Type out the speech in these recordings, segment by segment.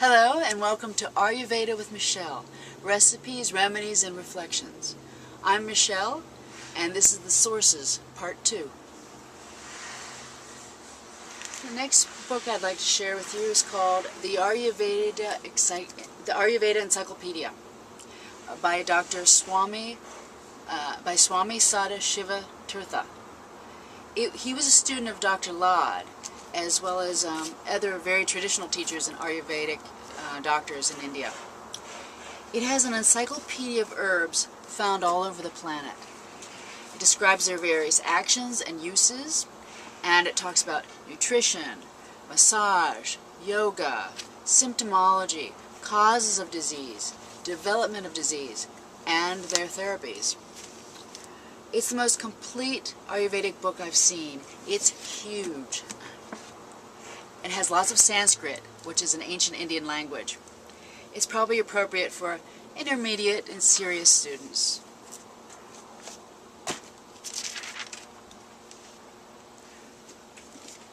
Hello and welcome to Ayurveda with Michelle, Recipes, Remedies, and Reflections. I'm Michelle and this is the Sources, Part 2. The next book I'd like to share with you is called The Ayurveda Encyclopedia by Swami Sada Shiva Tirtha. He was a student of Dr. Lad, as well as other very traditional teachers and Ayurvedic doctors in India. It has an encyclopedia of herbs found all over the planet. It describes their various actions and uses, and it talks about nutrition, massage, yoga, symptomology, causes of disease, development of disease, and their therapies. It's the most complete Ayurvedic book I've seen. It's huge. It has lots of Sanskrit, which is an ancient Indian language. It's probably appropriate for intermediate and serious students.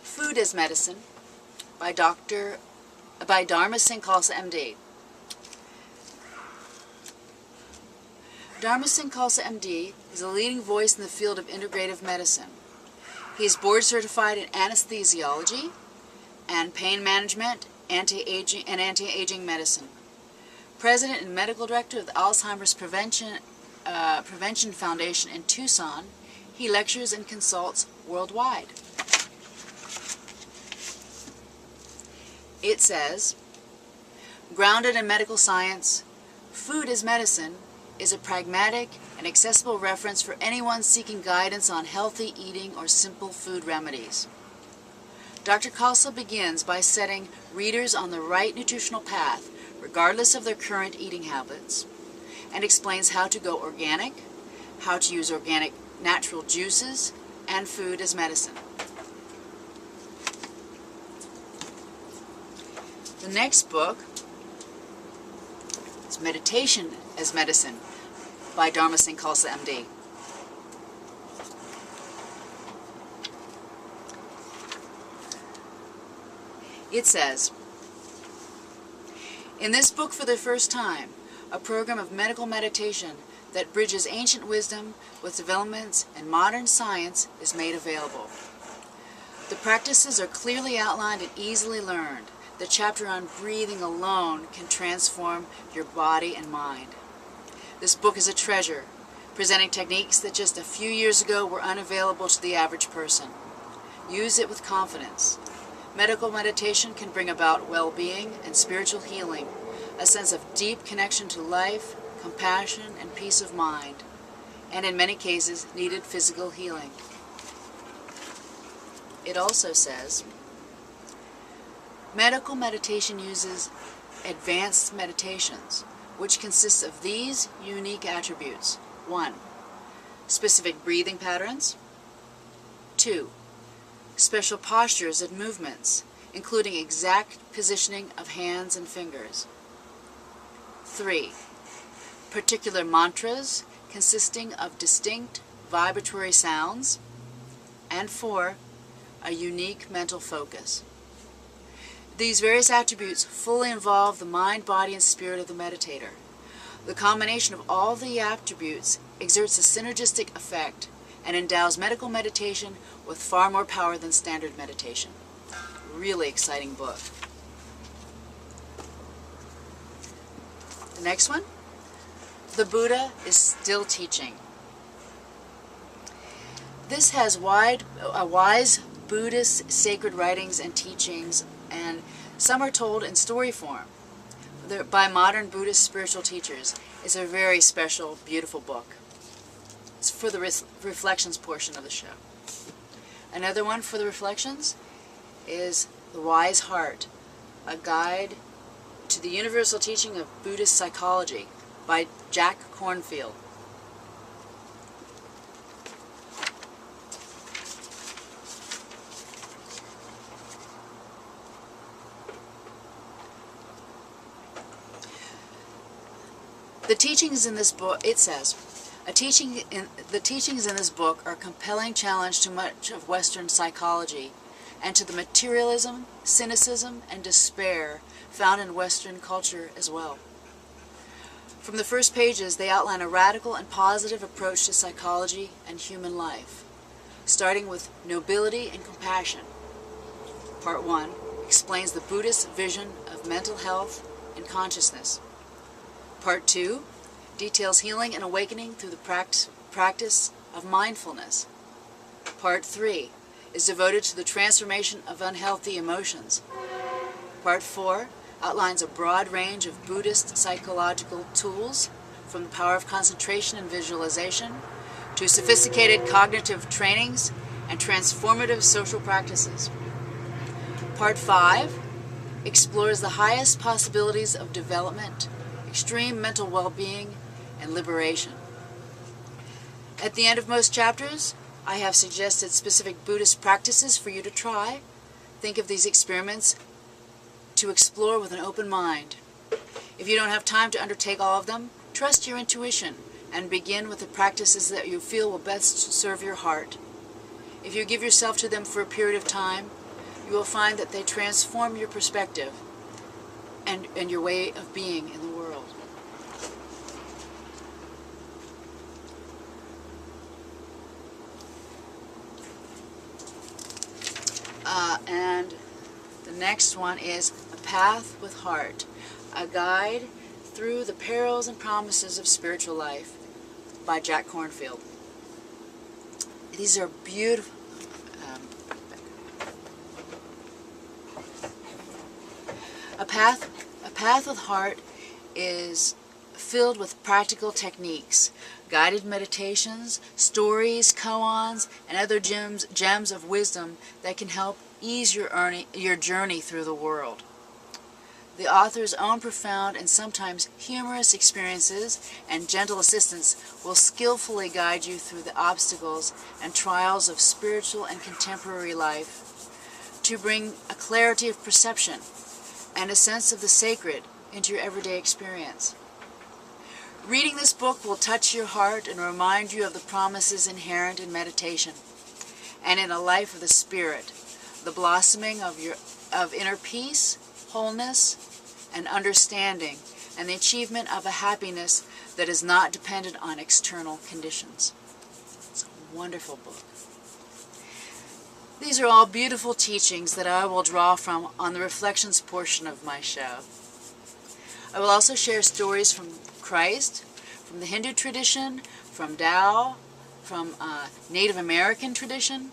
Food as Medicine by Dharma Singh Khalsa, MD. Dharma Singh Khalsa, MD is a leading voice in the field of integrative medicine. He is board certified in anesthesiology and pain management, anti-aging medicine. President and medical director of the Alzheimer's Prevention Foundation in Tucson, he lectures and consults worldwide. It says, grounded in medical science, Food as Medicine is a pragmatic and accessible reference for anyone seeking guidance on healthy eating or simple food remedies. Dr. Khalsa begins by setting readers on the right nutritional path, regardless of their current eating habits, and explains how to go organic, how to use organic natural juices, and food as medicine. The next book is Meditation as Medicine by Dharma Singh Khalsa, MD. It says, in this book for the first time, a program of medical meditation that bridges ancient wisdom with developments in modern science is made available. The practices are clearly outlined and easily learned. The chapter on breathing alone can transform your body and mind. This book is a treasure, presenting techniques that just a few years ago were unavailable to the average person. Use it with confidence. Medical meditation can bring about well-being and spiritual healing, a sense of deep connection to life, compassion, and peace of mind, and in many cases, needed physical healing. It also says, medical meditation uses advanced meditations, which consists of these unique attributes. 1. Specific breathing patterns. 2. Special postures and movements, including exact positioning of hands and fingers. 3. Particular mantras consisting of distinct vibratory sounds. And 4. A unique mental focus. These various attributes fully involve the mind, body, and spirit of the meditator. The combination of all the attributes exerts a synergistic effect and endows medical meditation with far more power than standard meditation. Really exciting book. The next one, The Buddha is Still Teaching. This has wise Buddhist sacred writings and teachings, and some are told in story form by modern Buddhist spiritual teachers. It's a very special, beautiful book. It's for the reflections portion of the show. Another one for the reflections is The Wise Heart, a guide to the universal teaching of Buddhist psychology by Jack Kornfield. The teachings in this book, it says, the teachings in this book are a compelling challenge to much of Western psychology and to the materialism, cynicism, and despair found in Western culture as well. From the first pages, they outline a radical and positive approach to psychology and human life, starting with nobility and compassion. Part 1 explains the Buddhist vision of mental health and consciousness. Part 2 details healing and awakening through the practice of mindfulness. Part 3 is devoted to the transformation of unhealthy emotions. Part 4 outlines a broad range of Buddhist psychological tools, from the power of concentration and visualization to sophisticated cognitive trainings and transformative social practices. Part 5 explores the highest possibilities of development, extreme mental well-being, and liberation. At the end of most chapters, I have suggested specific Buddhist practices for you to try. Think of these experiments to explore with an open mind. If you don't have time to undertake all of them, trust your intuition and begin with the practices that you feel will best serve your heart. If you give yourself to them for a period of time, you will find that they transform your perspective and your way of being in the world. And the next one is A Path with Heart, a guide through the perils and promises of spiritual life by Jack Kornfield. These are beautiful. A Path with Heart is filled with practical techniques, guided meditations, stories, koans, and other gems of wisdom that can help ease your journey through the world. The author's own profound and sometimes humorous experiences and gentle assistance will skillfully guide you through the obstacles and trials of spiritual and contemporary life to bring a clarity of perception and a sense of the sacred into your everyday experience. Reading this book will touch your heart and remind you of the promises inherent in meditation and in a life of the spirit, the blossoming of inner peace, wholeness, and understanding, and the achievement of a happiness that is not dependent on external conditions. It's a wonderful book. These are all beautiful teachings that I will draw from on the reflections portion of my show. I will also share stories from Christ, from the Hindu tradition, from Tao, from Native American tradition,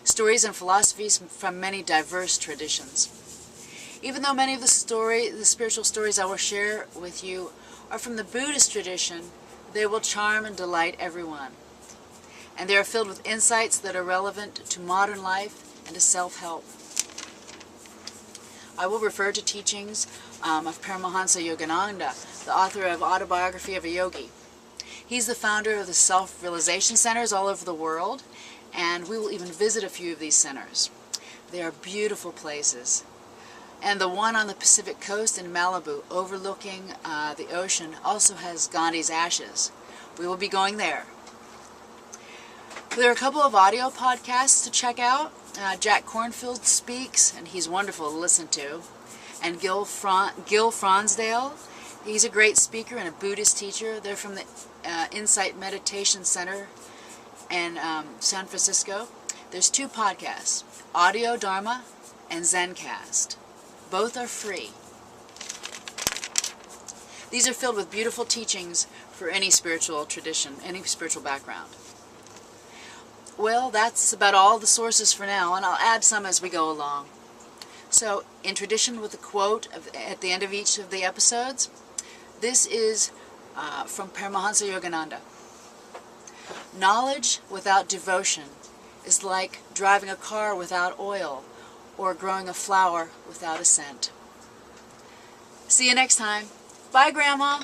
stories and philosophies from many diverse traditions. Even though many of the spiritual stories I will share with you are from the Buddhist tradition, they will charm and delight everyone. And they are filled with insights that are relevant to modern life and to self-help. I will refer to teachings of Paramhansa Yogananda, the author of Autobiography of a Yogi. He's the founder of the self-realization centers all over the world, and we will even visit a few of these centers. They are beautiful places. And the one on the Pacific coast in Malibu, overlooking the ocean, also has Gandhi's ashes. We will be going there. There are a couple of audio podcasts to check out. Jack Kornfield speaks, and he's wonderful to listen to. And Gil Fronsdale, he's a great speaker and a Buddhist teacher. They're from the Insight Meditation Center in San Francisco. There's 2 podcasts, Audio Dharma and Zencast. Both are free. These are filled with beautiful teachings for any spiritual tradition, any spiritual background. Well, that's about all the sources for now, and I'll add some as we go along. So, in tradition with a quote at the end of each of the episodes, this is from Paramhansa Yogananda. Knowledge without devotion is like driving a car without oil, or growing a flower without a scent. See you next time. Bye, Grandma.